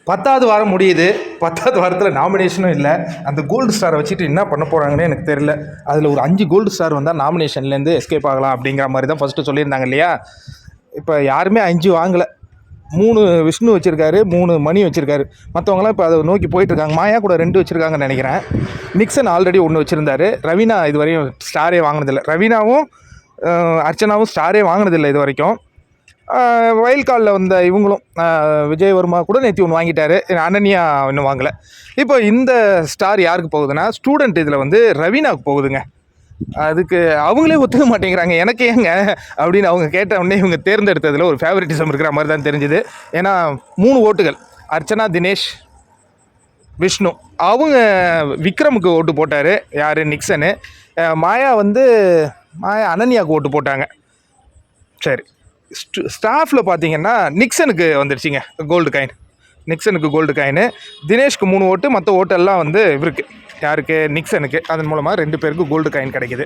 10வது வாரம் முடியுது. 10வது வாரத்தில் நாமினேஷனும் இல்லை. அந்த கோல்டு ஸ்டாரை வச்சுட்டு என்ன பண்ண போகிறாங்கன்னு எனக்கு தெரியல. அதில் ஒரு 5 கோல்டு ஸ்டார் வந்தால் நாமினேஷன்லேருந்து எஸ்கேப் ஆகலாம் அப்படிங்கிற மாதிரி தான் ஃபஸ்ட்டு சொல்லியிருந்தாங்க இல்லையா. இப்போ யாருமே 5 வாங்கலை. 3 விஷ்ணு வச்சுருக்காரு, 3 மணி வச்சுருக்காரு. மற்றவங்களாம் இப்போ அதை நோக்கி போயிட்டுருக்காங்க. மாயா கூட 2 வச்சுருக்காங்கன்னு நினைக்கிறேன். Nixon already 1 வச்சுருந்தாரு. ரவீனா இது வரையும் ஸ்டாரே வாங்கினதில்லை. ரவீனாவும் அர்ச்சனாவும் ஸ்டாரே வாங்கினதில்லை இது வரைக்கும். வயல் காலில் வந்த இவங்களும் விஜயவர்மா கூட நேற்று ஒன்று வாங்கிட்டாரு. அனன்யா இன்னும் வாங்கலை. இப்போ இந்த ஸ்டார் யாருக்கு போகுதுன்னா ஸ்டூடெண்ட் இதில் வந்து ரவீனாவுக்கு போகுதுங்க. அதுக்கு அவங்களே ஒத்துக்க மாட்டேங்கிறாங்க. எனக்கு ஏங்க அப்படின்னு அவங்க கேட்ட உடனே இவங்க தேர்ந்தெடுத்ததில் ஒரு ஃபேவரட்டிசம் இருக்கிற மாதிரி தான் தெரிஞ்சுது. ஏன்னா 3 ஓட்டுகள் அர்ச்சனா, தினேஷ், விஷ்ணு. அவங்க விக்ரமுக்கு ஓட்டு போட்டார் யார், நிக்சனு. மாயா அனன்யாவுக்கு ஓட்டு போட்டாங்க. சரி, ஸ்டாஃபில் பார்த்தீங்கன்னா நிக்சனுக்கு வந்துடுச்சிங்க கோல்டு காயின். நிக்சனுக்கு கோல்டு காயின். தினேஷ்க்கு 3 ஓட்டு, மற்ற ஓட்டெல்லாம் வந்து இவருக்கு யாருக்கு, நிக்சனுக்கு. அதன் மூலமாக 2 பேருக்கு கோல்டு காயின் கிடைக்கிது.